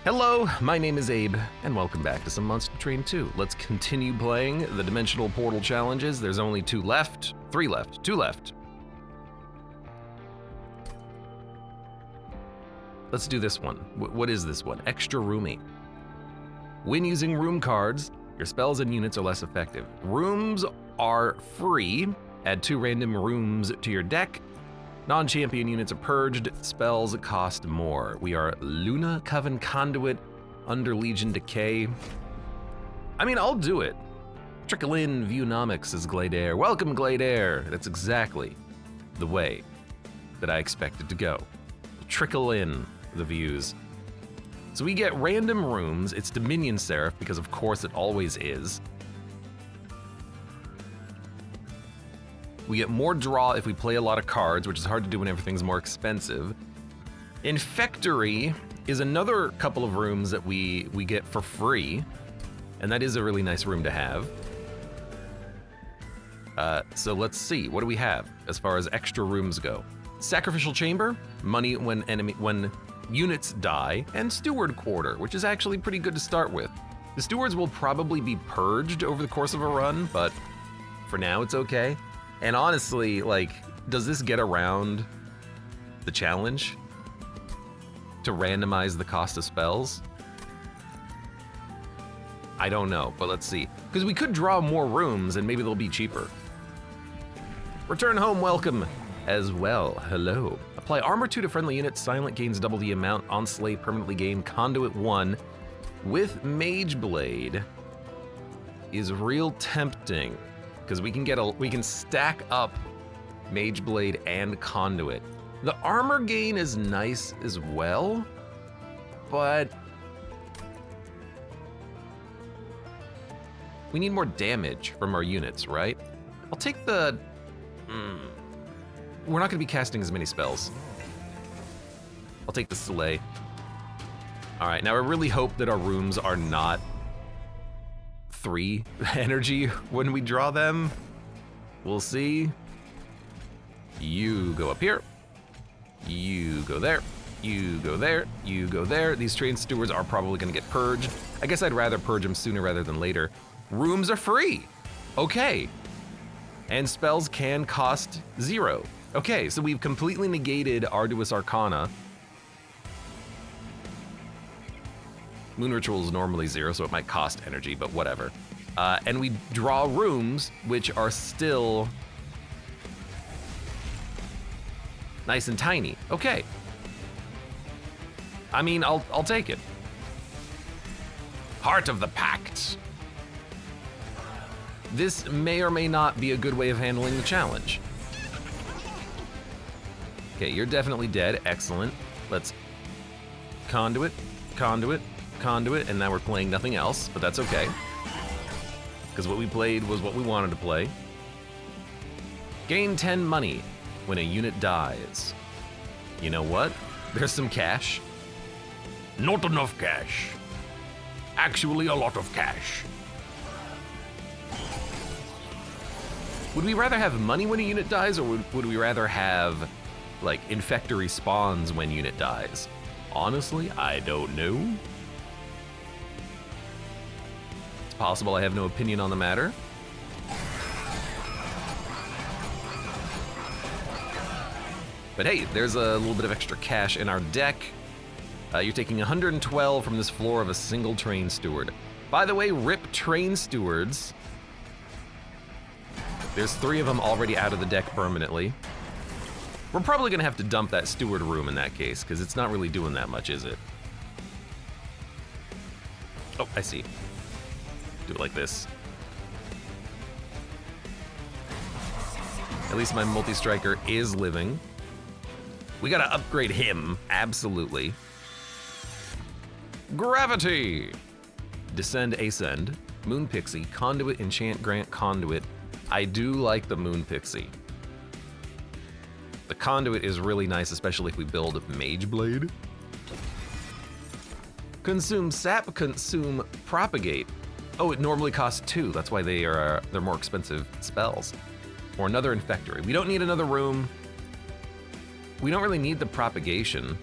Hello, my name is Abe, and welcome back to some Monster Train 2. Let's continue playing the Dimensional Portal challenges. There's only 2 left. 3 left. 2 left. Let's do this one. What is this one? Extra Roomy. When using room cards, your spells and units are less effective. Rooms are free. Add 2 random rooms to your deck. Non-champion units are purged. Spells cost more. We are Luna Coven Conduit under Legion Decay. I mean, I'll do it. Trickle in Viewnomics as Gladair. Welcome, Gladair. That's exactly the way that I expected to go. Trickle in the views. So we get random rooms. It's Dominion Seraph, because of course it always is. We get more draw if we play a lot of cards, which is hard to do when everything's more expensive. Infectory is another couple of rooms that we get for free, and that is a really nice room to have. So let's see, what do we have as far as extra rooms go? Sacrificial Chamber, money when units die, and Steward Quarter, which is actually pretty good to start with. The stewards will probably be purged over the course of a run, but for now it's okay. And honestly, like, does this get around the challenge to randomize the cost of spells? I don't know, but let's see. Because we could draw more rooms and maybe they'll be cheaper. Return home, welcome as well. Hello. Apply armor 2 to friendly units. Silent gains double the amount. On Slay permanently gain. Conduit 1 with Mage Blade is real tempting. Because we can stack up Mage Blade and Conduit. The armor gain is nice as well, but we need more damage from our units, right? I'll take the... We're not going to be casting as many spells. I'll take the Slay. All right, now I really hope that our rooms are not 3 energy when we draw them. We'll see. You go up here. You go there. You go there. You go there. These train stewards are probably gonna get purged. I guess I'd rather purge them sooner rather than later. Rooms are free. Okay. And spells can cost 0. Okay, so we've completely negated Arduous Arcana. Moon Ritual is normally 0, so it might cost energy, but whatever. And we draw rooms, which are still nice and tiny. Okay. I mean, I'll take it. Heart of the Pact. This may or may not be a good way of handling the challenge. Okay, you're definitely dead. Excellent. Let's Conduit, Conduit, Conduit, and now we're playing nothing else, but that's okay. Because what we played was what we wanted to play. Gain 10 money when a unit dies. You know what? There's some cash. Not enough cash. Actually, a lot of cash. Would we rather have money when a unit dies, or would we rather have, like, infectory spawns when unit dies? Honestly, I don't know. It's possible I have no opinion on the matter. But hey, there's a little bit of extra cash in our deck. You're taking 112 from this floor of a single train steward. By the way, rip train stewards. There's 3 of them already out of the deck permanently. We're probably gonna have to dump that steward room in that case, because it's not really doing that much, is it? Oh, I see. Do it like this. At least my multi-striker is living. We gotta upgrade him, absolutely. Gravity! Descend, Ascend, Moon Pixie, Conduit, Enchant, Grant, Conduit. I do like the Moon Pixie. The Conduit is really nice, especially if we build Mage Blade. Consume Sap, Consume Propagate. Oh, it normally costs 2. That's why they're more expensive spells. Or another Infectory. We don't need another room. We don't really need the Propagation.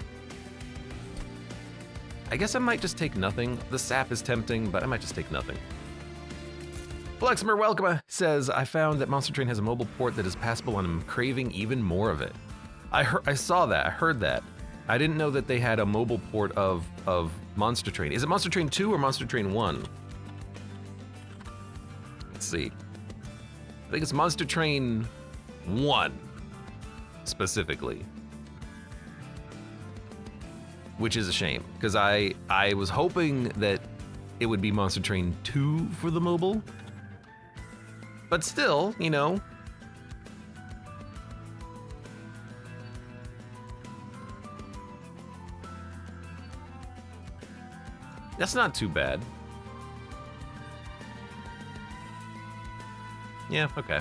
I guess I might just take nothing. The sap is tempting, but I might just take nothing. Flexmer Welcome says, I found that Monster Train has a mobile port that is passable and I'm craving even more of it. I saw that, I heard that. I didn't know that they had a mobile port of Monster Train. Is it Monster Train 2 or Monster Train 1? Let's see. I think it's Monster Train 1, specifically. Which is a shame, because I was hoping that it would be Monster Train 2 for the mobile. But still, you know. That's not too bad. Yeah, okay.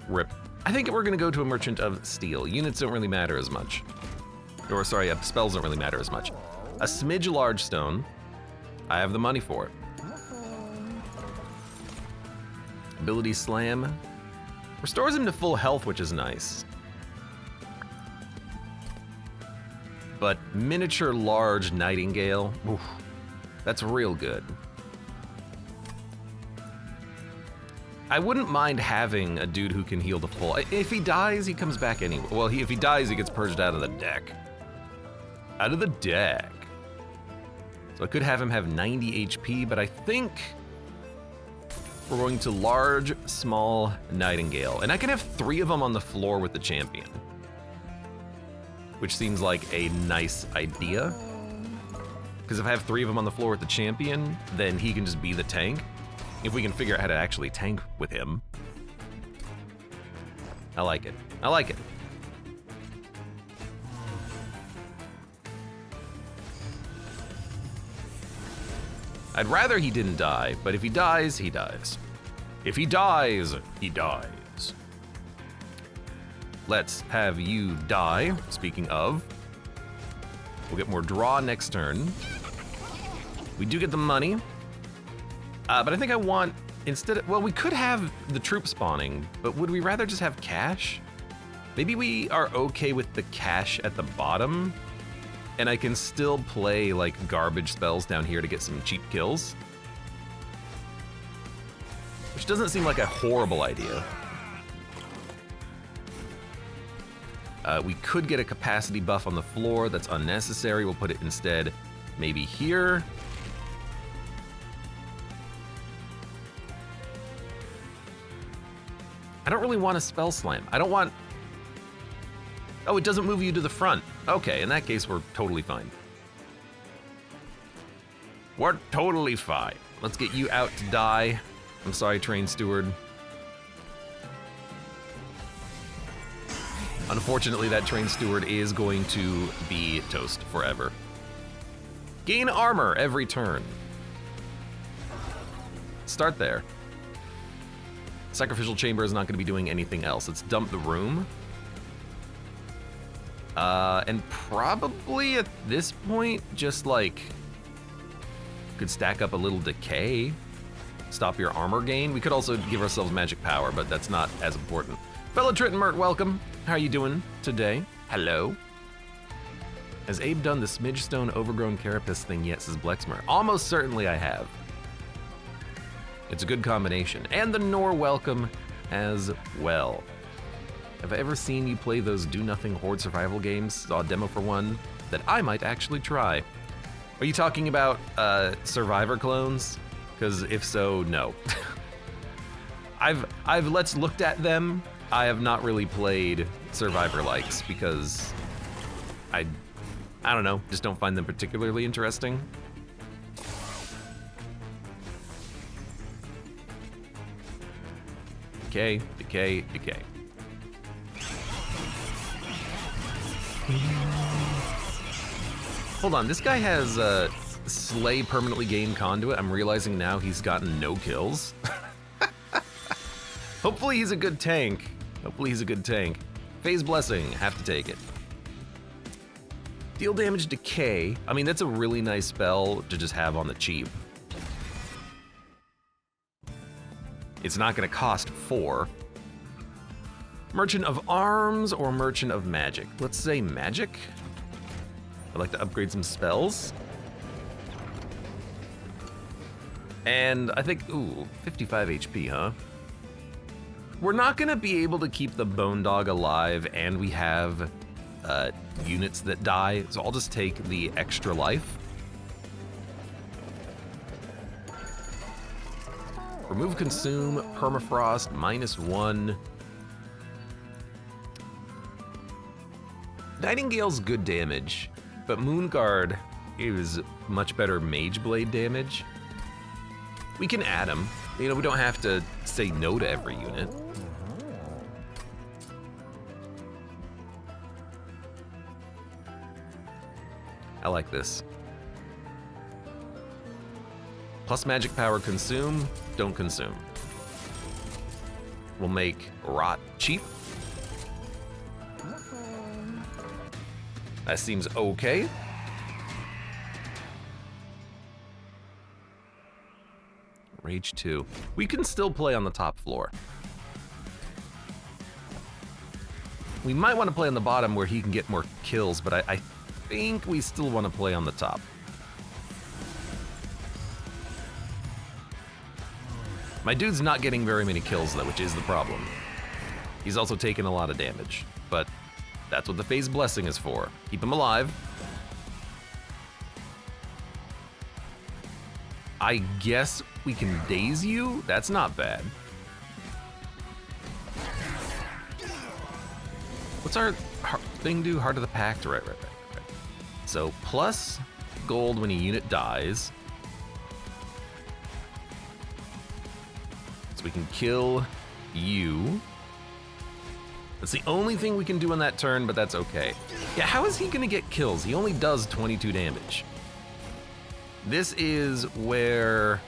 Rip. I think we're gonna go to a Merchant of Steel. Units don't really matter as much. Or sorry, spells don't really matter as much. A smidge large stone. I have the money for it. Ability Slam. Restores him to full health, which is nice. But miniature large Nightingale. Oof, that's real good. I wouldn't mind having a dude who can heal the full. If he dies, he comes back anyway. Well, if he dies, he gets purged out of the deck. Out of the deck. So I could have him have 90 HP, but I think we're going to large, small Nightingale. And I can have 3 of them on the floor with the champion. Which seems like a nice idea. Because if I have 3 of them on the floor with the champion, then he can just be the tank. If we can figure out how to actually tank with him. I like it. I like it. I'd rather he didn't die, but if he dies, he dies. If he dies, he dies. Let's have you die. Speaking of, we'll get more draw next turn. We do get the money. But I think I want, instead of, well, we could have the troop spawning, but would we rather just have cash? Maybe we are okay with the cash at the bottom, and I can still play like garbage spells down here to get some cheap kills. Which doesn't seem like a horrible idea. We could get a capacity buff on the floor that's unnecessary. We'll put it instead maybe here. I don't really want a spell slam. I don't want... Oh, it doesn't move you to the front. Okay, in that case, we're totally fine. We're totally fine. Let's get you out to die. I'm sorry, Train Steward. Unfortunately, that Train Steward is going to be toast forever. Gain armor every turn. Start there. Sacrificial Chamber is not going to be doing anything else. Let's dump the room. And probably at this point, just like, could stack up a little decay. Stop your armor gain. We could also give ourselves magic power, but that's not as important. Fellow Triton Mert, welcome. How are you doing today? Hello. Has Abe done the Smidgestone Overgrown Carapace thing yet, says Blexmer? Almost certainly I have. It's a good combination. And the Nor welcome as well. Have I ever seen you play those do-nothing horde survival games? Saw a demo for one that I might actually try. Are you talking about Survivor clones? Because if so, no. I've let's looked at them. I have not really played Survivor likes because I don't know, just don't find them particularly interesting. Decay, decay, decay. Hold on, this guy has Slay permanently gained conduit. I'm realizing now he's gotten no kills. Hopefully he's a good tank. Hopefully he's a good tank. Phase Blessing, have to take it. Deal damage decay. I mean, that's a really nice spell to just have on the cheap. It's not gonna cost 4. Merchant of Arms or Merchant of Magic? Let's say Magic. I'd like to upgrade some spells. And I think, ooh, 55 HP, huh? We're not gonna be able to keep the Bone Dog alive, and we have units that die, so I'll just take the extra life. Remove Consume, Permafrost, -1. Nightingale's good damage, but Moonguard is much better Mage Blade damage. We can add him. You know, we don't have to say no to every unit. I like this. Plus magic power consume, don't consume. We'll make rot cheap. That seems okay. Rage 2. We can still play on the top floor. We might want to play on the bottom where he can get more kills, but I think we still want to play on the top. My dude's not getting very many kills though, which is the problem. He's also taking a lot of damage, but that's what the Phase Blessing is for. Keep him alive. I guess we can daze you? That's not bad. What's our thing do? Heart of the Pact? Right. So plus gold when a unit dies. So we can kill you. That's the only thing we can do on that turn, but that's okay. Yeah, how is he gonna get kills? He only does 22 damage. This is where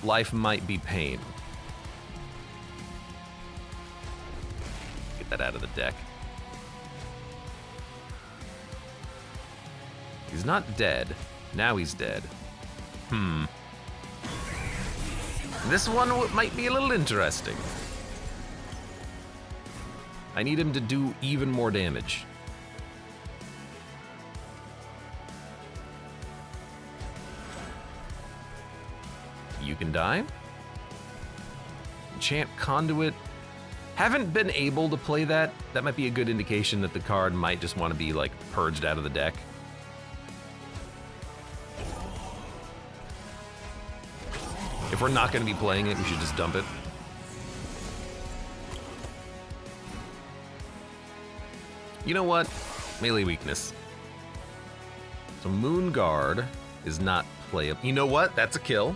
life might be pain. Get that out of the deck. He's not dead. Now he's dead. This one might be a little interesting. I need him to do even more damage. You can die. Enchant Conduit. Haven't been able to play that. That might be a good indication that the card might just want to be like purged out of the deck. If we're not going to be playing it, we should just dump it. You know what? Melee weakness. So Moonguard is not playable. You know what? That's a kill.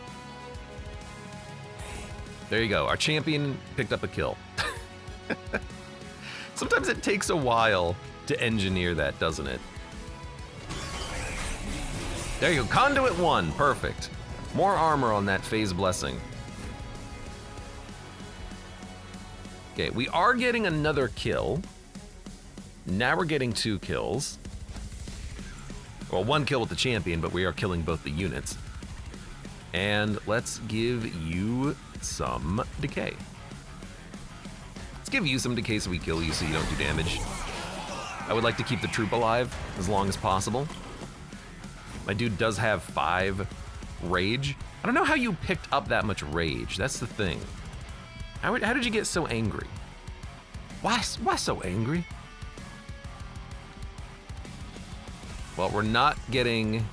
There you go. Our champion picked up a kill. Sometimes it takes a while to engineer that, doesn't it? There you go. Conduit 1. Perfect. More armor on that Phase Blessing. Okay, we are getting another kill. Now we're getting 2 kills. Well, 1 kill with the champion, but we are killing both the units. And let's give you some decay. Let's give you some decay so we kill you so you don't do damage. I would like to keep the troop alive as long as possible. My dude does have 5 rage. I don't know how you picked up that much rage. That's the thing. How did you get so angry? Why so angry? Well, we're not getting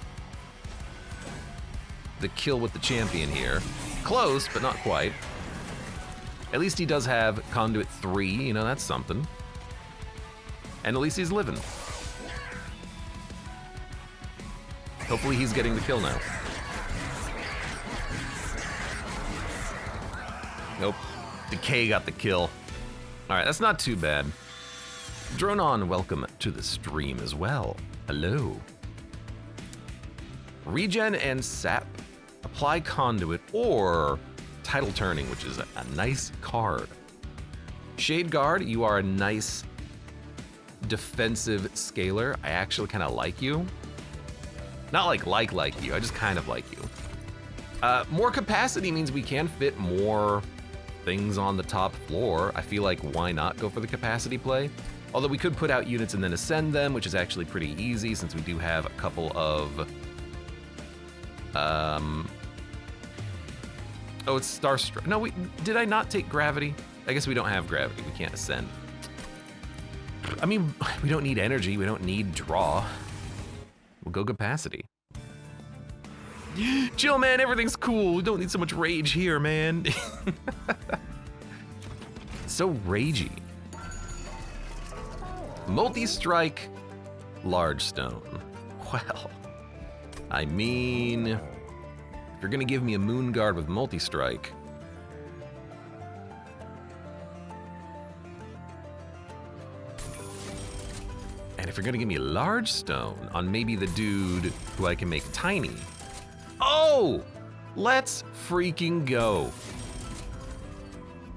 the kill with the champion here. Close, but not quite. At least he does have Conduit 3, you know, that's something. And at least he's living. Hopefully he's getting the kill now. Nope. Decay got the kill. All right, that's not too bad. Dronon, welcome to the stream as well. Hello. Regen and Sap. Apply Conduit or Tidal Turning, which is a nice card. Shade Guard, you are a nice defensive scaler. I actually kind of like you. Not like you, I just kind of like you. More capacity means we can fit more things on the top floor. I feel like why not go for the capacity play? Although we could put out units and then ascend them, which is actually pretty easy since we do have a couple of Oh, it's Starstruck. No, did I not take gravity? I guess we don't have gravity. We can't ascend. I mean, we don't need energy. We don't need draw. We'll go capacity. Chill, man. Everything's cool. We don't need so much rage here, man. So ragey. Multi-strike, large stone. Well, I mean, if you're gonna give me a moon guard with multi-strike, and if you're gonna give me a large stone on maybe the dude who I can make tiny, oh, let's freaking go.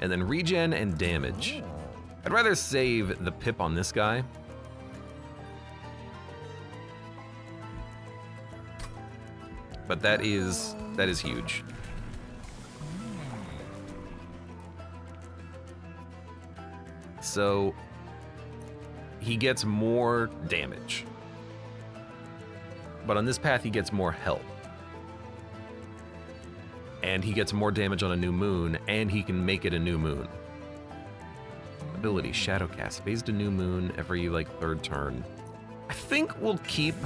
And then regen and damage. I'd rather save the pip on this guy. But that is huge. So he gets more damage. But on this path he gets more health. And he gets more damage on a new moon, and he can make it a new moon. Ability, Shadowcast, phased a new moon every like third turn. I think we'll keep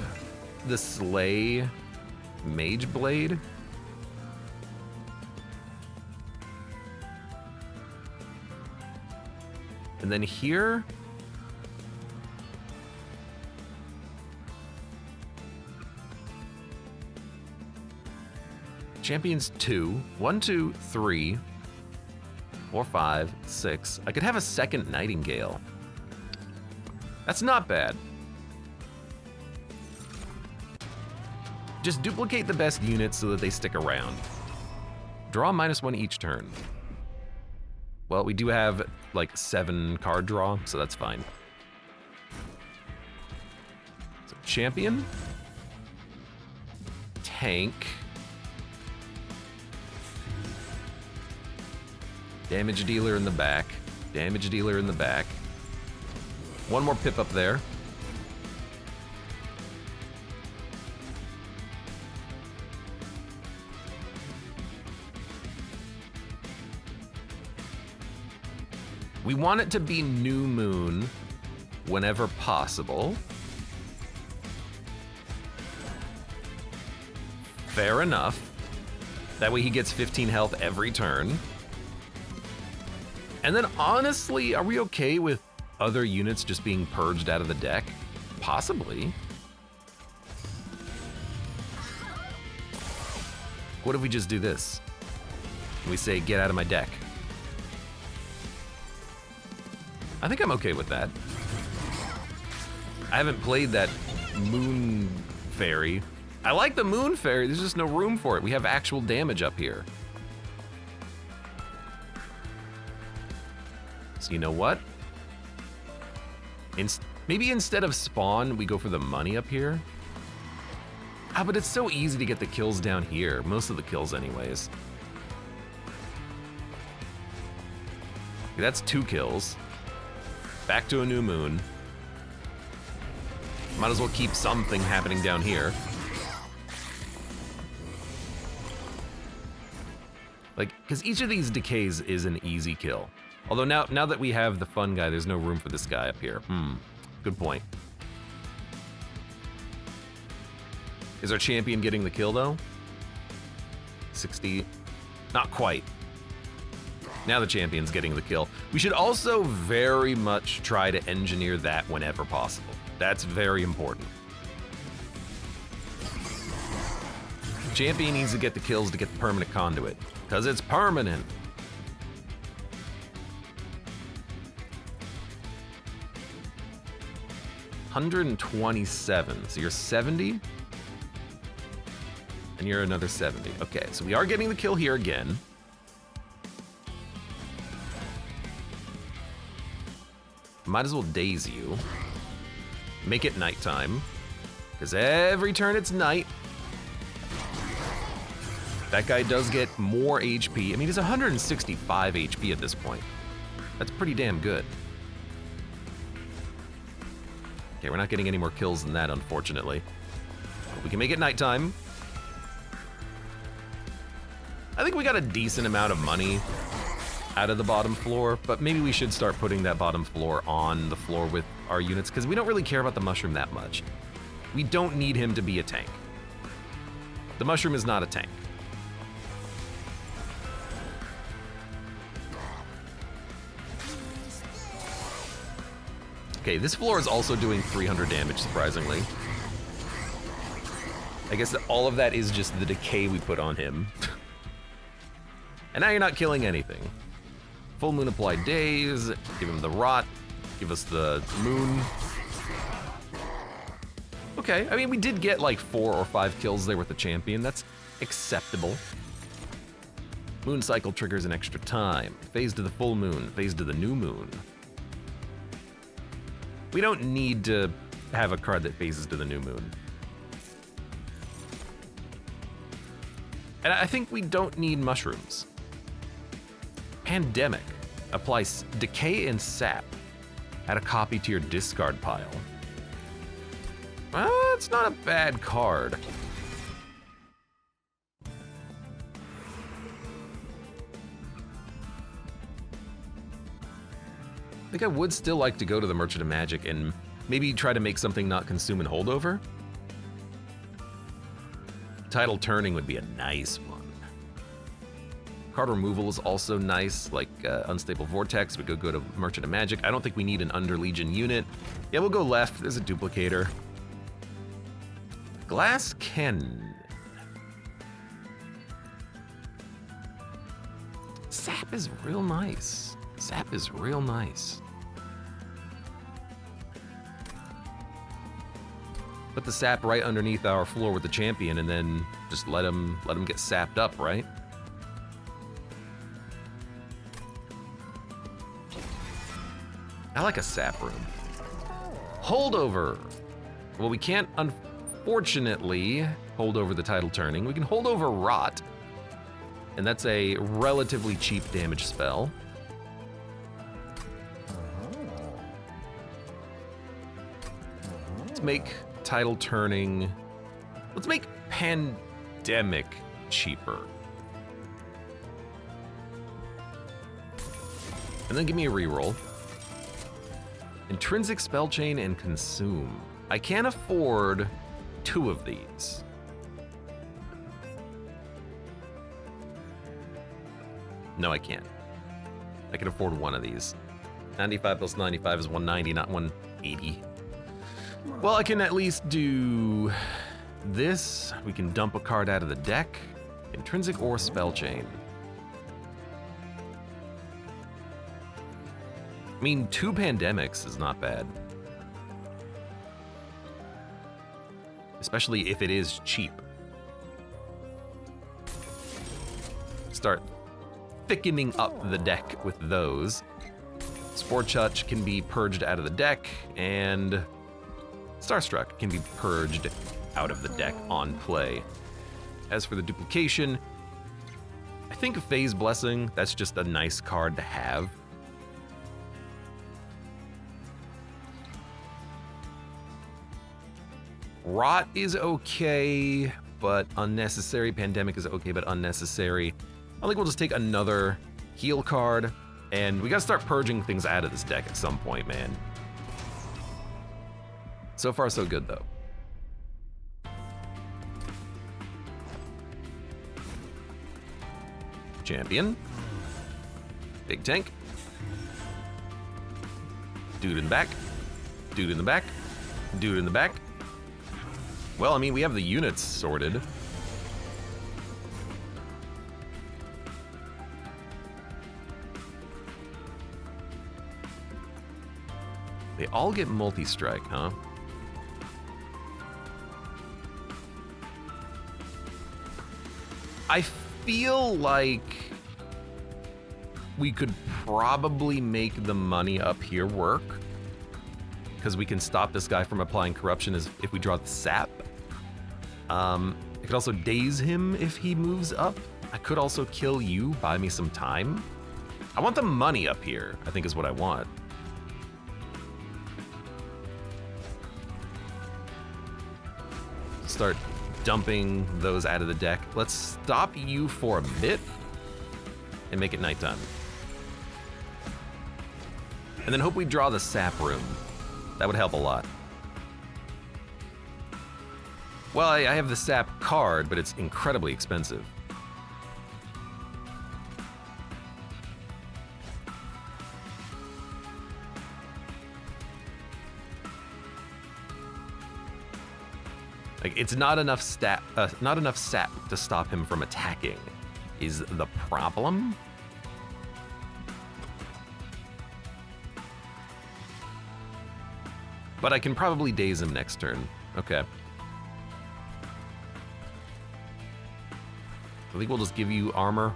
the Slay Mage Blade. And then here, Champions 2, 1, 2, 3, 4, 5, 6. I could have a second Nightingale. That's not bad. Just duplicate the best units so that they stick around. Draw -1 each turn. Well, we do have like 7 card draw, so that's fine. So champion, tank, damage dealer in the back, damage dealer in the back. One more pip up there. We want it to be new moon whenever possible. Fair enough. That way he gets 15 health every turn. And then honestly, are we okay with other units just being purged out of the deck? Possibly. What if we just do this? We say, get out of my deck. I think I'm okay with that. I haven't played that Moon Fairy. I like the Moon Fairy, there's just no room for it. We have actual damage up here. So you know what? Maybe instead of spawn, we go for the money up here. Ah, but it's so easy to get the kills down here. Most of the kills anyways. Okay, that's 2 kills. Back to a new moon. Might as well keep something happening down here. Like, because each of these decays is an easy kill. Although now that we have the fun guy, there's no room for this guy up here. Good point. Is our champion getting the kill though? 60, not quite. Now the champion's getting the kill. We should also very much try to engineer that whenever possible. That's very important. Champion needs to get the kills to get the permanent conduit, because it's permanent. $127, so you're 70, and you're another 70. Okay, so we are getting the kill here again. Might as well daze you. Make it nighttime, because every turn it's night. That guy does get more HP. I mean, he's 165 HP at this point. That's pretty damn good. Okay, we're not getting any more kills than that, unfortunately. But we can make it nighttime. I think we got a decent amount of money out of the bottom floor, but maybe we should start putting that bottom floor on the floor with our units, because we don't really care about the mushroom that much. We don't need him to be a tank. The mushroom is not a tank. Okay, this floor is also doing 300 damage, surprisingly. I guess that all of that is just the decay we put on him. And now you're not killing anything. Full moon applied days, give him the rot, give us the moon. Okay, I mean, we did get like 4 or 5 kills there with the champion. That's acceptable. Moon cycle triggers an extra time. Phase to the full moon, phase to the new moon. We don't need to have a card that phases to the new moon. And I think we don't need mushrooms. Pandemic. Applies decay and sap. Add a copy to your discard pile. It's not a bad card. I think I would still like to go to the Merchant of Magic and maybe try to make something not consume and holdover. Tidal turning would be a nice one. Card removal is also nice, like Unstable Vortex. We could go to Merchant of Magic. I don't think we need an Under Legion unit. Yeah, we'll go left. There's a duplicator. Glass Cannon. Sap is real nice. Sap is real nice. Put the sap right underneath our floor with the champion and then just let him get sapped up, right? I like a sap room. Holdover. Well, we can't unfortunately hold over the tidal turning. We can hold over rot, and that's a relatively cheap damage spell. Let's make tidal turning. Let's make pandemic cheaper. And then give me a reroll. Intrinsic spell chain and consume. I can't afford 2 of these. No, I can't. I can afford 1 of these. 95 plus 95 is 190, not 180. Well, I can at least do this. We can dump a card out of the deck. Intrinsic or spell chain. I mean, 2 pandemics is not bad. Especially if it is cheap. Start thickening up the deck with those. Spore Chuch can be purged out of the deck, and Starstruck can be purged out of the deck on play. As for the duplication, I think Phase Blessing, that's just a nice card to have. Rot is okay, but unnecessary. Pandemic is okay, but unnecessary. I think we'll just take another heal card, and we gotta start purging things out of this deck at some point, man. So far, so good, though. Champion. Big tank. Dude in the back. Dude in the back. Dude in the back. Well, I mean, we have the units sorted. They all get multi-strike, huh? I feel like we could probably make the money up here work, because we can stop this guy from applying corruption as if we draw the sap. I could also daze him if he moves up. I could also kill you, buy me some time. I want the money up here, I think is what I want. Start dumping those out of the deck. Let's stop you for a bit and make it nighttime. And then hope we draw the sap room. That would help a lot. Well, I have the sap card, but it's incredibly expensive. Like, it's not enough sap to stop him from attacking, is the problem. But I can probably daze him next turn. Okay. I think we'll just give you armor.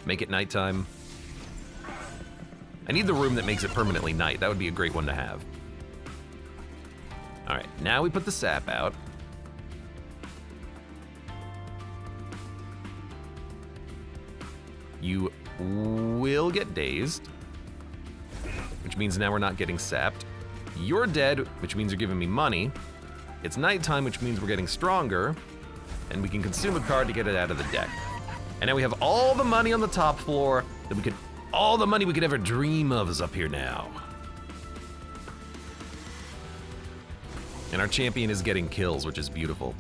Make it nighttime. I need the room that makes it permanently night. That would be a great one to have. All right, now we put the sap out. You will get dazed, which means now we're not getting sapped. You're dead, which means you're giving me money. It's nighttime, which means we're getting stronger, and we can consume a card to get it out of the deck. And now we have all the money on the top floor that we could, all the money we could ever dream of is up here now. And our champion is getting kills, which is beautiful.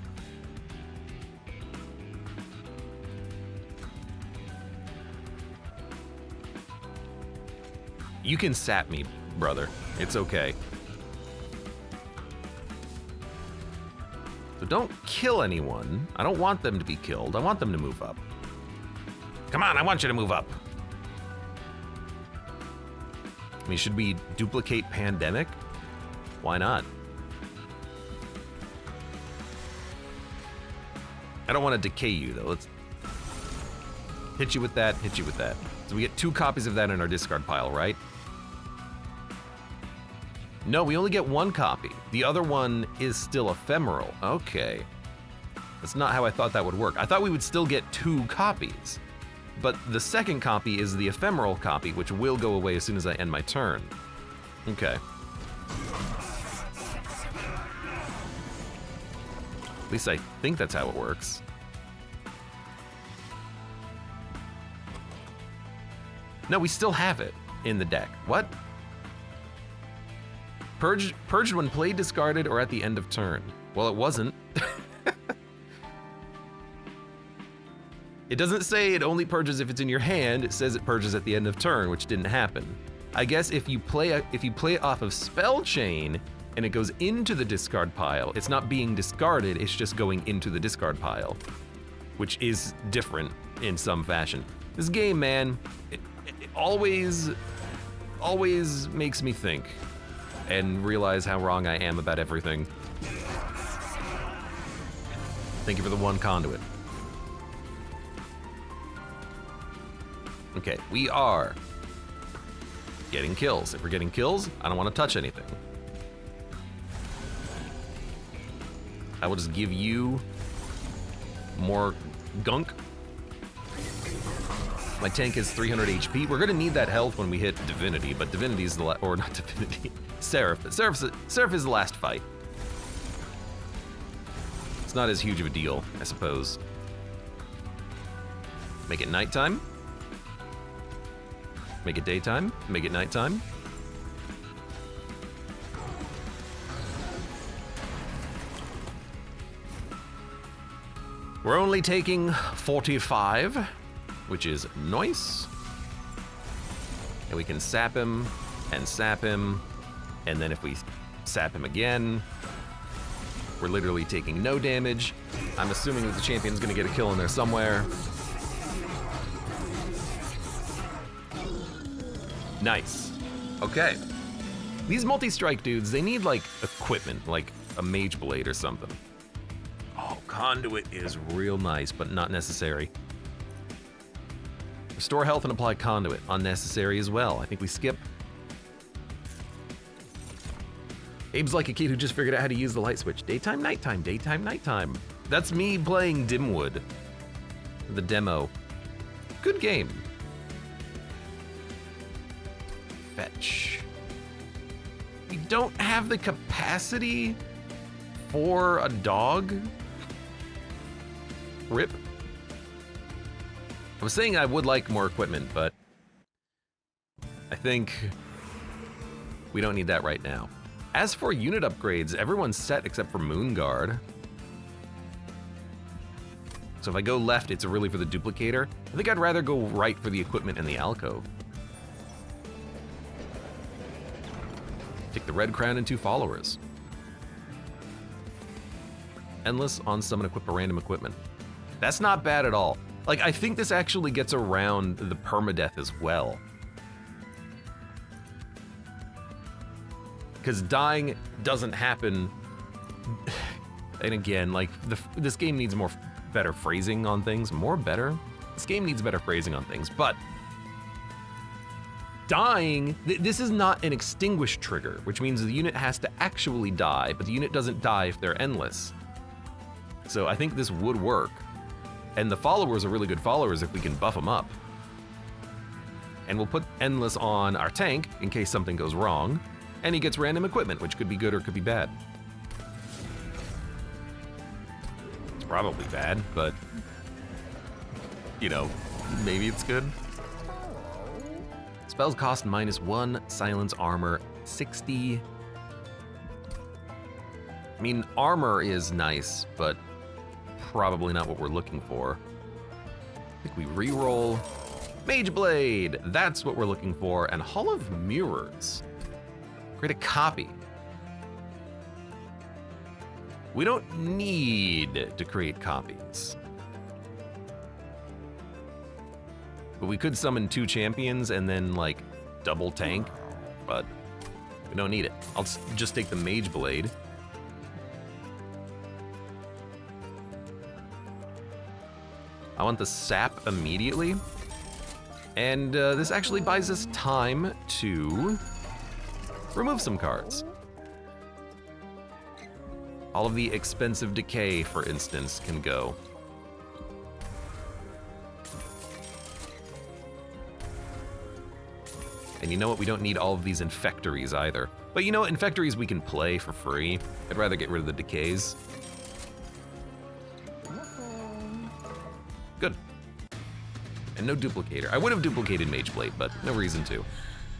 You can sap me, brother. It's okay. So don't kill anyone. I don't want them to be killed. I want them to move up. Come on, I want you to move up. I mean, should we duplicate Pandemic? Why not? I don't want to decay you, though. Let's hit you with that, hit you with that. So we get 2 copies of that in our discard pile, right? No, we only get 1 copy. The other one is still ephemeral. Okay. That's not how I thought that would work. I thought we would still get 2 copies. But the second copy is the ephemeral copy, which will go away as soon as I end my turn. Okay. At least I think that's how it works. No, we still have it in the deck. What? Purged when played, discarded, or at the end of turn. Well, it wasn't. It doesn't say it only purges if it's in your hand. It says it purges at the end of turn, which didn't happen. I guess if you play it off of Spell Chain and it goes into the discard pile, it's not being discarded, it's just going into the discard pile, which is different in some fashion. This game, man, it always makes me think and realize how wrong I am about everything. Thank you for the 1 conduit. Okay, we are getting kills. If we're getting kills, I don't want to touch anything. I will just give you more gunk. My tank is 300 HP. We're gonna need that health when we hit Divinity, but Divinity is or not Divinity, Seraph. Seraph is the last fight. It's not as huge of a deal, I suppose. Make it nighttime. Make it daytime. Make it nighttime. We're only taking 45, which is nice. And we can sap him, and then if we sap him again, we're literally taking no damage. I'm assuming that the champion's gonna get a kill in there somewhere. Nice. Okay. These multi-strike dudes, they need like equipment, like a mage blade or something. Oh, conduit is real nice, but not necessary. Restore health and apply conduit, unnecessary as well. I think we skip. Abe's like a kid who just figured out how to use the light switch. Daytime, nighttime, daytime, nighttime. That's me playing Dimwood, the demo. Good game. Fetch. We don't have the capacity for a dog. Rip. I was saying I would like more equipment, but I think we don't need that right now. As for unit upgrades, everyone's set except for Moonguard. So if I go left, it's really for the duplicator. I think I'd rather go right for the equipment and the alcove. Take the red crown and 2 followers. Endless on summon, equip a random equipment. That's not bad at all. Like, I think this actually gets around the permadeath as well. Because dying doesn't happen. And again, like, this game needs better phrasing on things. Better? This game needs better phrasing on things, but dying, this is not an extinguish trigger, which means the unit has to actually die, but the unit doesn't die if they're endless. So I think this would work. And the followers are really good followers if we can buff them up. And we'll put endless on our tank in case something goes wrong. And he gets random equipment, which could be good or could be bad. It's probably bad, but you know, maybe it's good. Spells cost -1, silence armor 60. I mean, armor is nice, but probably not what we're looking for. I think we re-roll. Mage Blade, that's what we're looking for. And Hall of Mirrors. Create a copy. We don't need to create copies. But we could summon 2 champions and then like double tank, but we don't need it. I'll just take the Mage Blade. I want the sap immediately. And this actually buys us time to remove some cards. All of the expensive decay, for instance, can go. And you know what? We don't need all of these infectories either. But you know what? Infectories we can play for free. I'd rather get rid of the decays. Good. And no duplicator. I would have duplicated Mage Blade, but no reason to.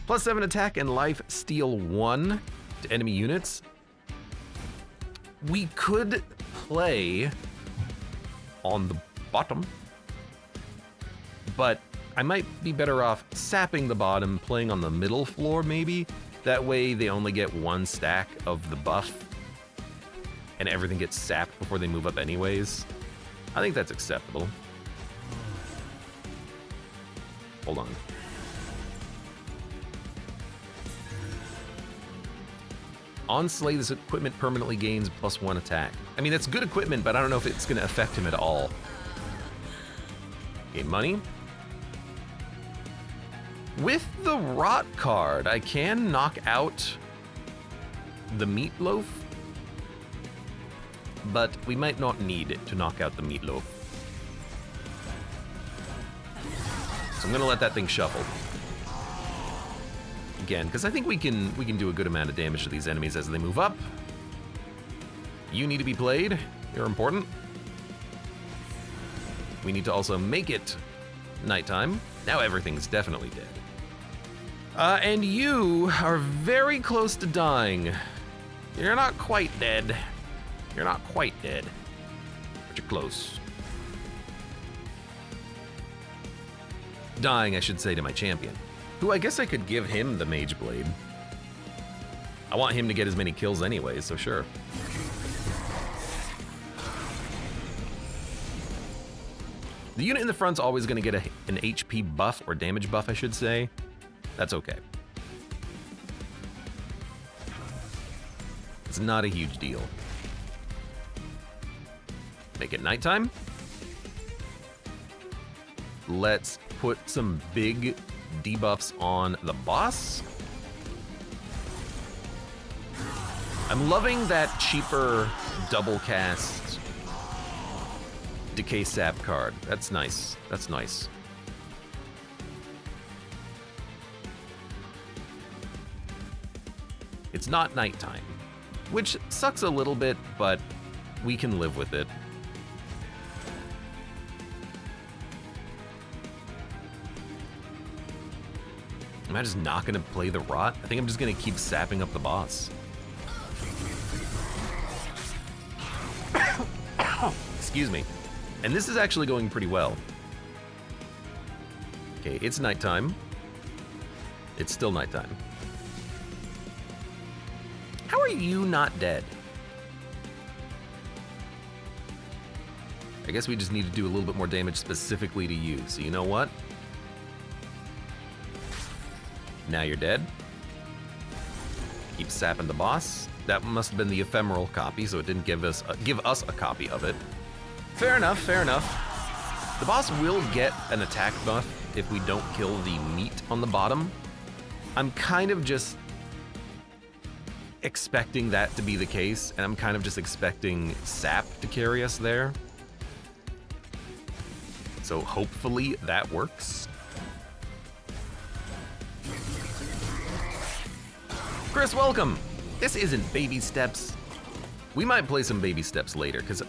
+7 attack and life steal 1 to enemy units. We could play on the bottom, but I might be better off sapping the bottom, playing on the middle floor maybe. That way they only get 1 stack of the buff and everything gets sapped before they move up anyways. I think that's acceptable. Hold on. On Slay, this equipment permanently gains +1 attack. I mean, that's good equipment, but I don't know if it's gonna affect him at all. Okay, money. With the Rot card, I can knock out the Meatloaf, but we might not need it to knock out the Meatloaf. So I'm gonna let that thing shuffle. Again, because I think we can do a good amount of damage to these enemies as they move up. You need to be played. You're important. We need to also make it nighttime. Now everything's definitely dead. And you are very close to dying. You're not quite dead. You're not quite dead, but you're close. Dying, I should say, to my champion, who I guess I could give him the Mage Blade. I want him to get as many kills anyway, so sure. The unit in the front's always gonna get an HP buff, or damage buff, I should say. That's okay. It's not a huge deal. Make it nighttime. Let's put some big debuffs on the boss. I'm loving that cheaper double cast Decay Sap card. That's nice. That's nice. it's not nighttime, which sucks a little bit, but we can live with it. Am I just not gonna play the rot? I think I'm just gonna keep sapping up the boss. Excuse me. And this is actually going pretty well. Okay, it's nighttime. It's still nighttime. How are you not dead? I guess we just need to do a little bit more damage specifically to you. So you know what? Now you're dead. Keep sapping the boss. That must have been the ephemeral copy, so it didn't give us a copy of it. Fair enough, fair enough. The boss will get an attack buff if we don't kill the meat on the bottom. I'm kind of just expecting that to be the case, and I'm kind of just expecting sap to carry us there. So hopefully that works. Chris, welcome! This isn't baby steps. We might play some baby steps later, because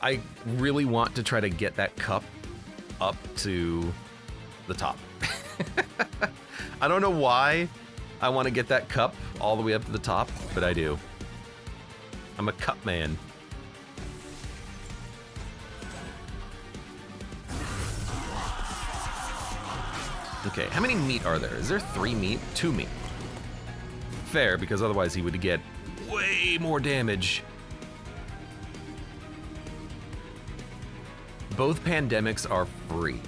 I really want to try to get that cup up to the top. I don't know why I want to get that cup all the way up to the top, but I do. I'm a cup man. Okay, how many meat are there? Is there 3 meat? 2 meat. Fair, because otherwise he would get way more damage. Both pandemics are free.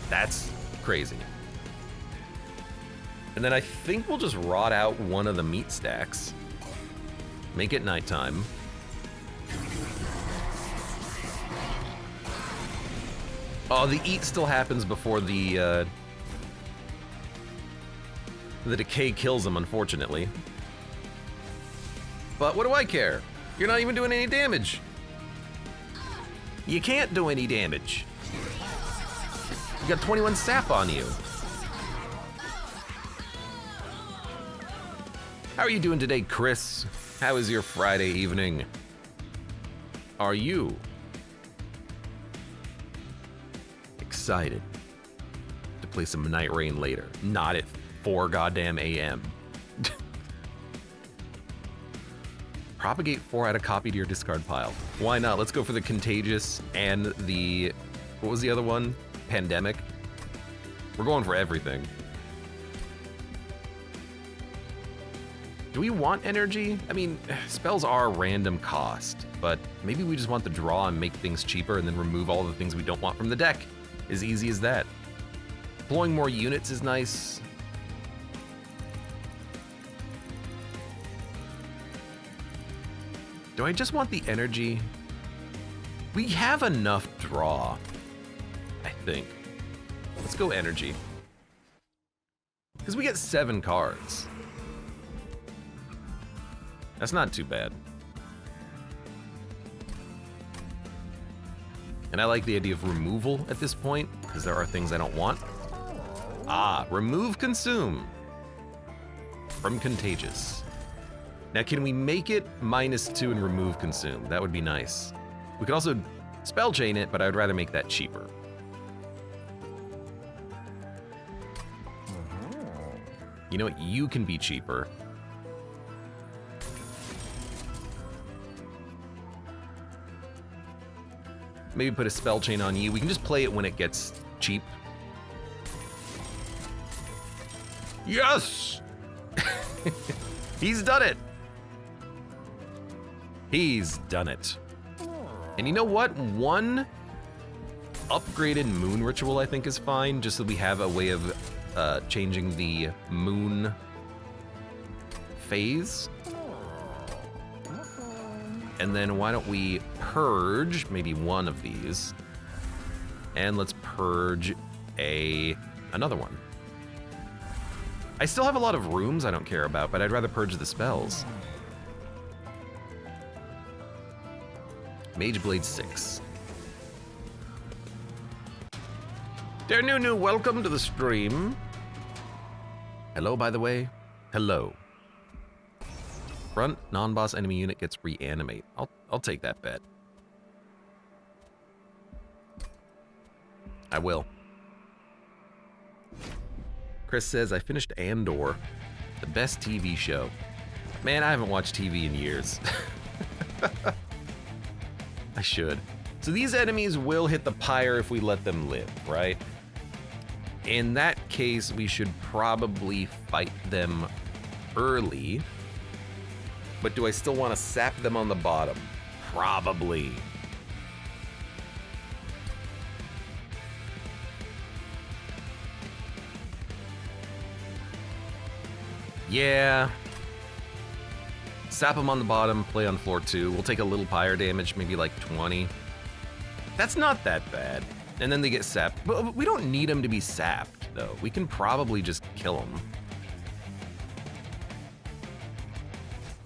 That's crazy. And then I think we'll just rot out one of the meat stacks. Make it nighttime. Oh, the eat still happens before the decay kills him, unfortunately. But what do I care? You're not even doing any damage. You can't do any damage. You got 21 sap on you. How are you doing today, Chris? How is your Friday evening? Are you excited to play some Night Rain later? Not at 4 goddamn a.m. Propagate 4, add a copy to your discard pile. Why not? Let's go for the Contagious and the, what was the other one? Pandemic. We're going for everything. Do we want energy? I mean, spells are random cost, but maybe we just want the draw and make things cheaper and then remove all the things we don't want from the deck. As easy as that. Deploying more units is nice. Do I just want the energy? We have enough draw, I think. Let's go energy. Because we get 7 cards. That's not too bad. And I like the idea of removal at this point, because there are things I don't want. Ah, remove consume from Contagious. Now, can we make it -2 and remove consume? That would be nice. We could also spell chain it, but I would rather make that cheaper. You know what? You can be cheaper. Maybe put a spell chain on you. We can just play it when it gets cheap. Yes! He's done it! He's done it. And you know what? 1 upgraded moon ritual I think is fine, just so we have a way of changing the moon phase. And then why don't we purge maybe 1 of these, and let's purge another one. I still have a lot of rooms I don't care about, but I'd rather purge the spells. Mage Blade 6. Der Nunu, welcome to the stream. Hello, by the way. Hello. Front non-boss enemy unit gets reanimate. I'll take that bet. I will. Chris says, I finished Andor, the best TV show. Man, I haven't watched TV in years. I should. So these enemies will hit the pyre if we let them live, right? In that case, we should probably fight them early. But do I still want to sap them on the bottom? Probably. Yeah. Sap them on the bottom, play on floor 2. We'll take a little pyre damage, maybe like 20. That's not that bad. And then they get sapped. But we don't need them to be sapped, though. We can probably just kill them.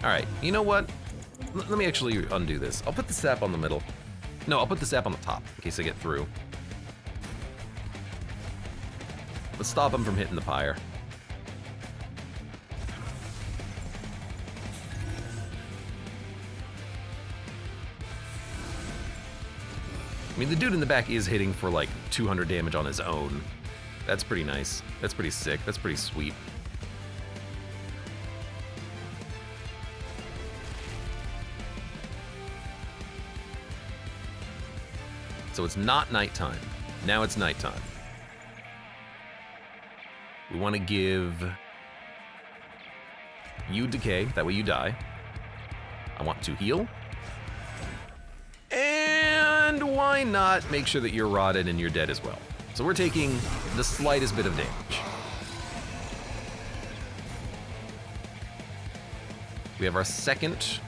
All right, you know what? Let me actually undo this. I'll put the sap on the middle. No, I'll put the sap on the top in case I get through. Let's stop them from hitting the pyre. I mean, the dude in the back is hitting for like 200 damage on his own. That's pretty nice. That's pretty sick. That's pretty sweet. So it's not nighttime. Now it's nighttime. We want to give you decay. That way you die. I want to heal. And why not make sure that you're rotted and you're dead as well? So we're taking the slightest bit of damage. We have our second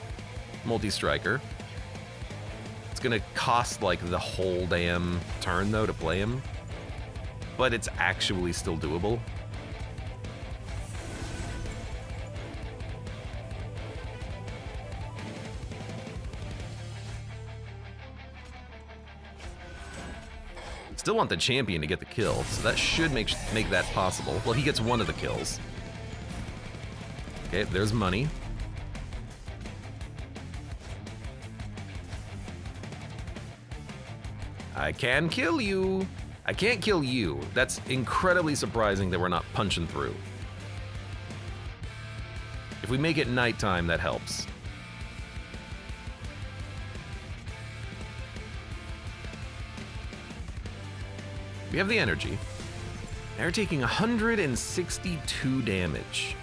multi-striker. It's gonna cost like the whole damn turn though to play him, but it's actually still doable. Still want the champion to get the kill, so that should make that possible. Well, he gets one of the kills. Okay, there's money. I can kill you. I can't kill you. That's incredibly surprising that we're not punching through. If we make it nighttime, that helps. We have the energy. They're taking 162 damage.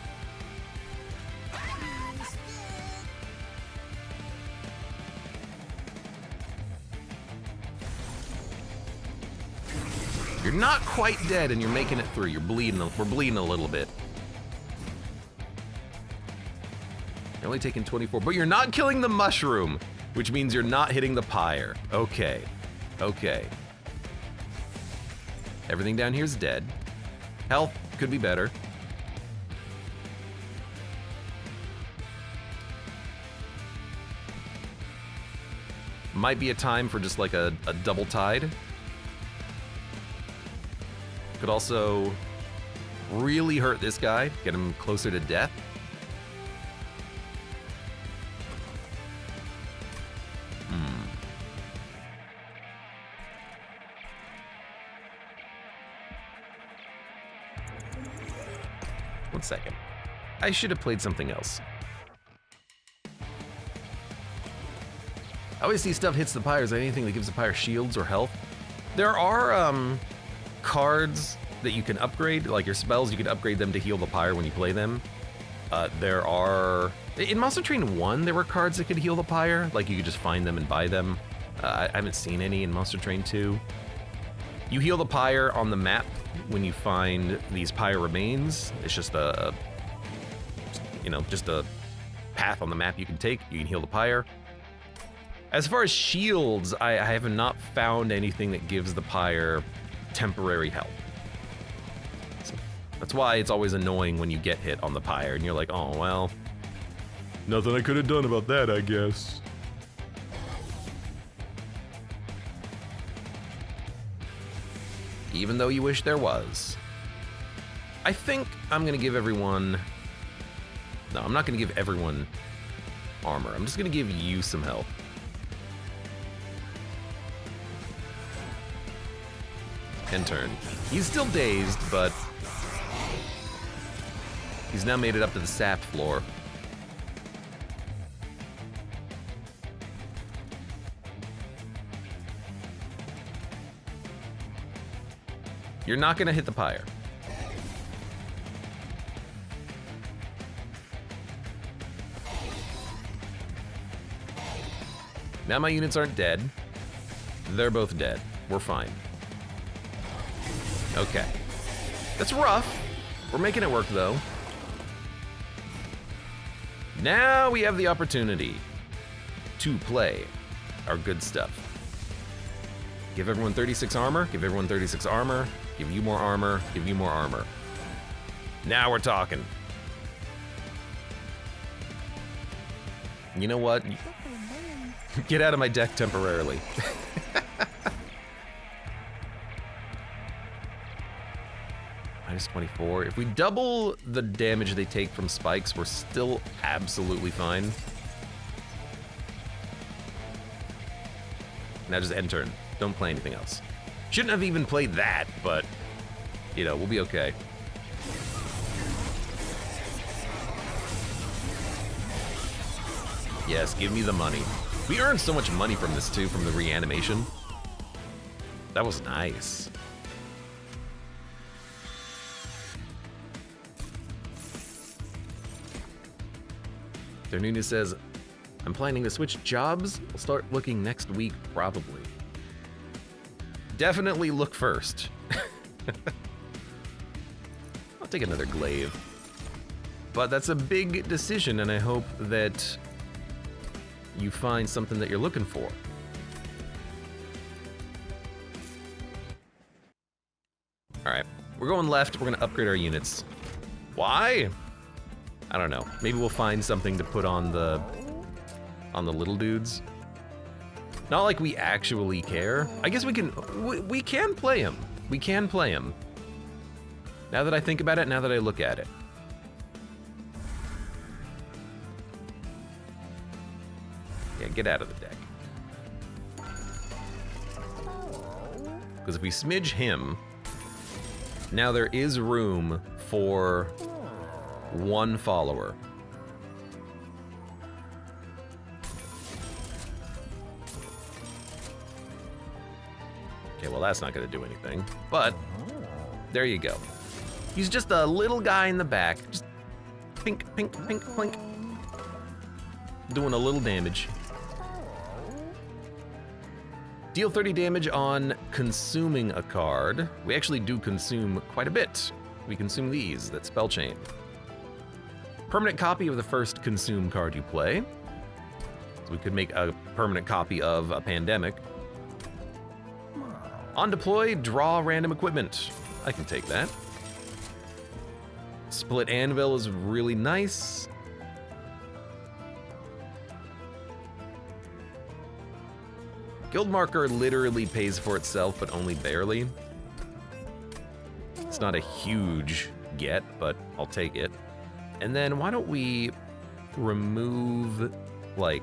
You're not quite dead and you're making it through. You're bleeding. We're bleeding a little bit. You're only taking 24, but you're not killing the mushroom, which means you're not hitting the pyre. Okay. Okay. Everything down here is dead. Health could be better. Might be a time for just like a double tide. Could also really hurt this guy, get him closer to death. One second. I should have played something else. I always see stuff hits the pyre. Is there anything that gives the pyre shields or health? There are cards that you can upgrade, like your spells, you can upgrade them to heal the pyre when you play them. There are... In Monster Train 1, there were cards that could heal the pyre. Like, you could just find them and buy them. I haven't seen any in Monster Train 2. You heal the pyre on the map when you find these pyre remains. It's just a path on the map you can take. You can heal the pyre. As far as shields, I have not found anything that gives the pyre temporary health. So that's why it's always annoying when you get hit on the pyre and you're like, oh, well, nothing I could have done about that, I guess. Even though you wish there was. I think I'm gonna give everyone... No, I'm not gonna give everyone armor. I'm just gonna give you some help. End turn. He's still dazed, but he's now made it up to the sap floor. You're not gonna hit the pyre. Now my units aren't dead. They're both dead. We're fine. Okay. That's rough. We're making it work, though. Now we have the opportunity to play our good stuff. Give everyone 36 armor, give everyone 36 armor, give you more armor, give you more armor. Now we're talking. You know what? Get out of my deck temporarily. Minus 24. If we double the damage they take from spikes, we're still absolutely fine. Now just end turn. Don't play anything else. Shouldn't have even played that, but, you know, we'll be okay. Yes, give me the money. We earned so much money from this, too, from the reanimation. That was nice. Nunez says, I'm planning to switch jobs. I'll start looking next week, probably. Definitely look first. I'll take another glaive. But that's a big decision, and I hope that you find something that you're looking for. All right, we're going left. We're gonna upgrade our units. Why? I don't know. Maybe we'll find something to put on the little dudes. Not like we actually care. I guess we can play him. We can play him. Now that I think about it, now that I look at it. Yeah, get out of the deck. Because if we smidge him, now there is room for one follower. Okay, well that's not gonna do anything, but there you go. He's just a little guy in the back, just pink, pink, pink, plink, doing a little damage. Deal 30 damage on consuming a card. We actually do consume quite a bit. We consume these, that spell chain. Permanent copy of the first consume card you play. So we could make a permanent copy of a pandemic. On deploy, draw random equipment. I can take that. Split anvil is really nice. Guild marker literally pays for itself, but only barely. It's not a huge get, but I'll take it. And then why don't we remove, like,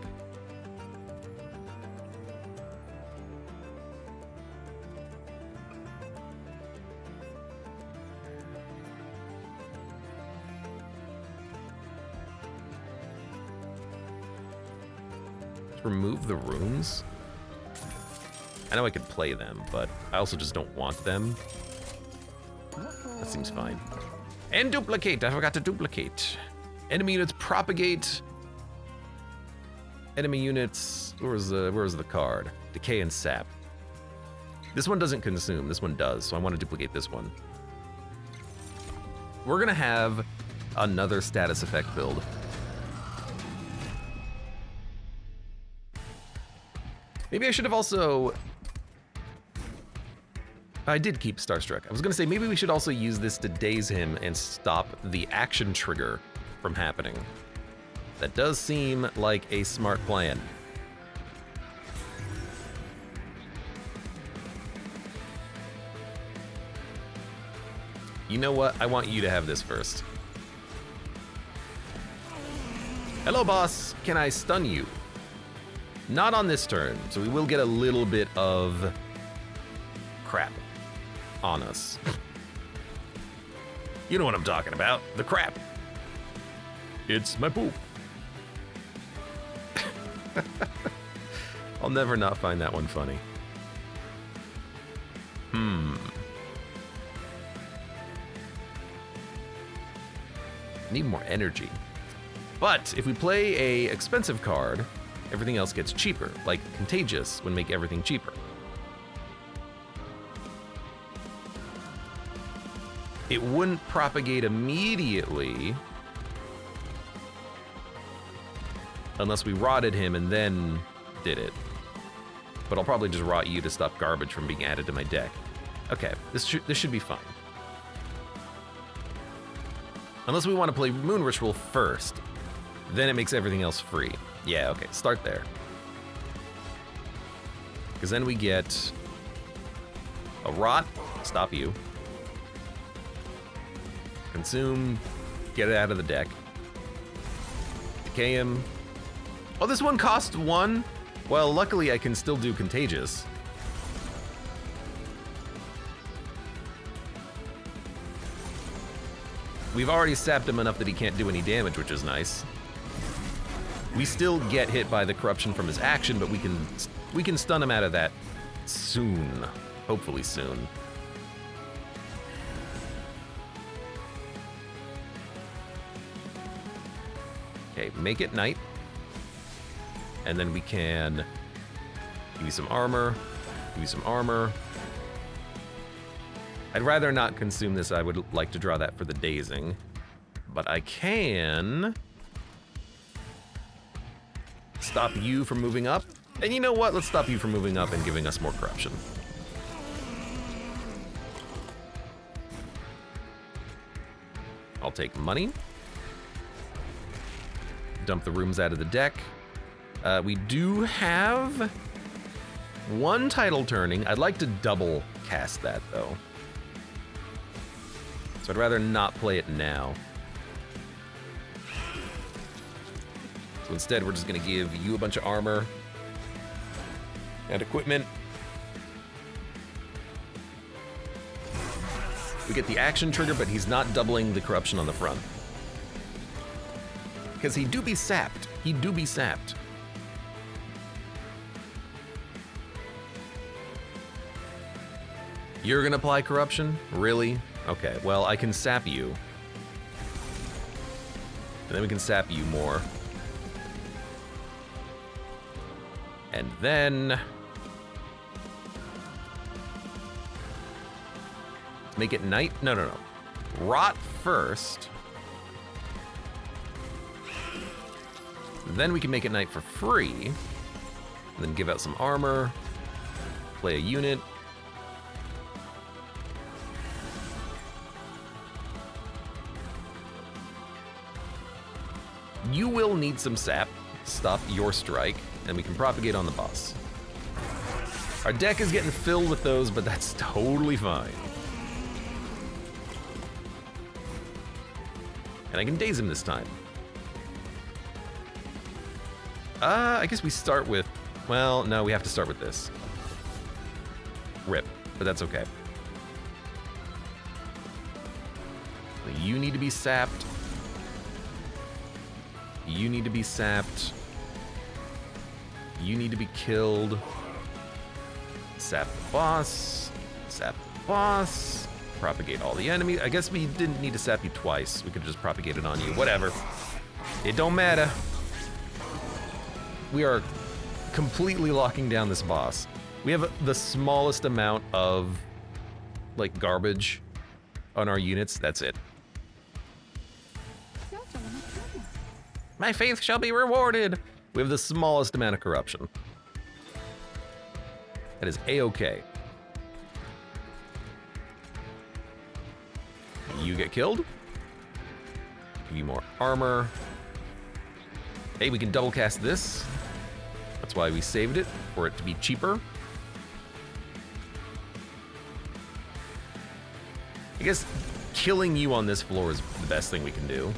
remove the runes. I know I could play them, but I also just don't want them. That seems fine. And duplicate, I forgot to duplicate. Enemy units propagate. Enemy units, where's the card? Decay and sap. This one doesn't consume, this one does, so I want to duplicate this one. We're gonna have another status effect build. Maybe I should have also... I did keep Starstruck. I was gonna say, maybe we should also use this to daze him and stop the action trigger from happening. That does seem like a smart plan. You know what? I want you to have this first. Hello, boss. Can I stun you? Not on this turn, so we will get a little bit of crap on us. You know what I'm talking about. The crap. It's my poop. I'll never not find that one funny. Need more energy. But if we play a expensive card, everything else gets cheaper. Like Contagious would make everything cheaper. It wouldn't propagate immediately unless we rotted him and then did it. But I'll probably just rot you to stop garbage from being added to my deck. Okay, this should be fun. Unless we want to play Moon Ritual first. Then it makes everything else free. Yeah, okay, start there. Because then we get a rot, stop you. Consume, get it out of the deck. Decay him. Oh, this one cost 1? Well, luckily I can still do Contagious. We've already sapped him enough that he can't do any damage, which is nice. We still get hit by the corruption from his action, but we can stun him out of that soon. Hopefully soon. Okay, make it night. And then we can give you some armor, give you some armor. I'd rather not consume this. I would like to draw that for the dazing. But I can stop you from moving up. And you know what? Let's stop you from moving up and giving us more corruption. I'll take money. Dump the rooms out of the deck. We do have one title turning. I'd like to double cast that though. So I'd rather not play it now. So instead we're just gonna give you a bunch of armor and equipment. We get the action trigger, but he's not doubling the corruption on the front. Because he do be sapped. He do be sapped. You're gonna apply corruption? Really? Okay, well, I can sap you. And then we can sap you more. And then make it night? No. Rot first. Then we can make it night for free. And then give out some armor. Play a unit. You will need some sap to stop your strike, and we can propagate on the boss. Our deck is getting filled with those, but that's totally fine. And I can daze him this time. I guess we start with, well, no, we have to start with this. Rip, but that's okay. You need to be sapped. You need to be sapped. You need to be killed. Sap the boss. Sap the boss. Propagate all the enemies. I guess we didn't need to sap you twice. We could just propagate it on you. Whatever. It don't matter. We are completely locking down this boss. We have the smallest amount of, like, garbage on our units. That's it. My faith shall be rewarded. We have the smallest amount of corruption. That is A-okay. You get killed. Give you more armor. Hey, we can double cast this. That's why we saved it, for it to be cheaper. I guess killing you on this floor is the best thing we can do.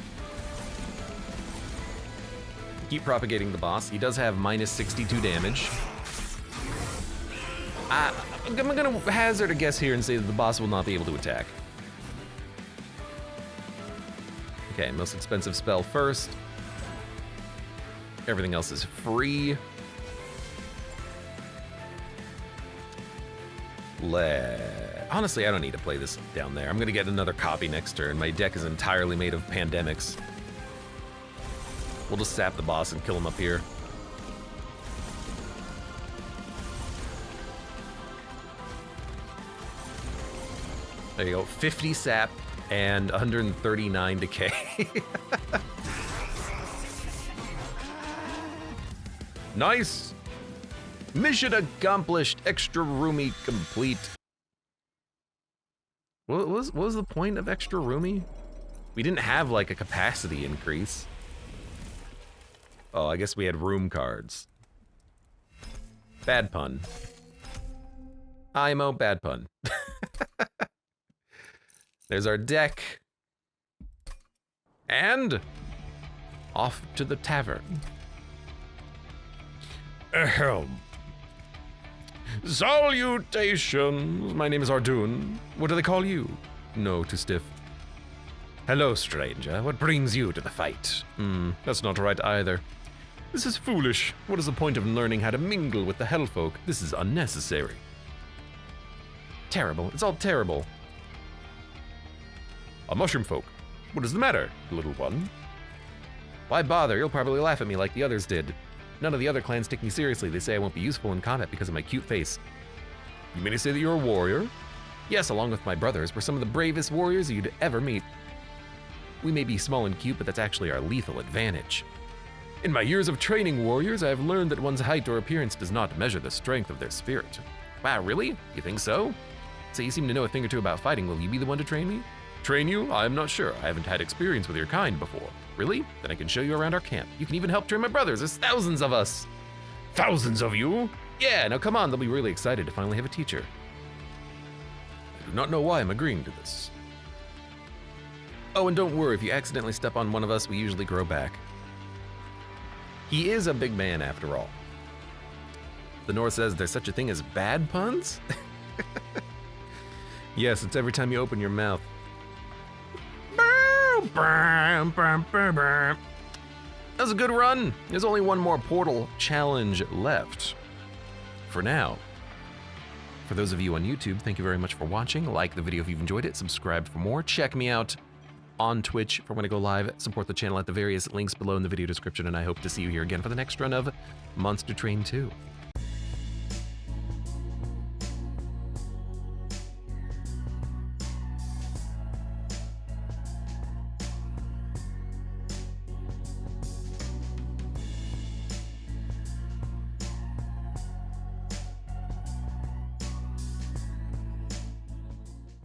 Keep propagating the boss. He does have minus 62 damage. I'm gonna hazard a guess here and say that the boss will not be able to attack. Okay, most expensive spell first. Everything else is free. Honestly, I don't need to play this down there. I'm gonna get another copy next turn. My deck is entirely made of pandemics. We'll just sap the boss and kill him up here. There you go, 50 sap and 139 decay. Nice! Mission accomplished, extra roomy complete. What was the point of extra roomy? We didn't have like a capacity increase. Oh, I guess we had room cards. Bad pun. IMO bad pun. There's our deck. And off to the tavern. Ahem. Salutations. My name is Ardoon. What do they call you? No, too stiff. Hello, stranger. What brings you to the fight? That's not right either. This is foolish. What is the point of learning how to mingle with the hellfolk? This is unnecessary. Terrible. It's all terrible. A mushroom folk. What is the matter, little one? Why bother? You'll probably laugh at me like the others did. None of the other clans take me seriously. They say I won't be useful in combat because of my cute face. You mean to say that you're a warrior? Yes, along with my brothers, we're some of the bravest warriors you'd ever meet. We may be small and cute, but that's actually our lethal advantage. In my years of training warriors, I have learned that one's height or appearance does not measure the strength of their spirit. Wow, really? You think so? So you seem to know a thing or two about fighting. Will you be the one to train me? Train you? I'm not sure. I haven't had experience with your kind before. Really? Then I can show you around our camp. You can even help train my brothers. There's thousands of us. Thousands of you? Yeah, now come on. They'll be really excited to finally have a teacher. I do not know why I'm agreeing to this. Oh, and don't worry. If you accidentally step on one of us, we usually grow back. He is a big man after all. The North says there's such a thing as bad puns? Yes, it's every time you open your mouth. That was a good run. There's only one more portal challenge left. For now. For those of you on YouTube, thank you very much for watching. Like the video if you've enjoyed it. Subscribe for more. Check me out on Twitch for when I go live. Support the channel at the various links below in the video description, and I hope to see you here again for the next run of Monster Train 2.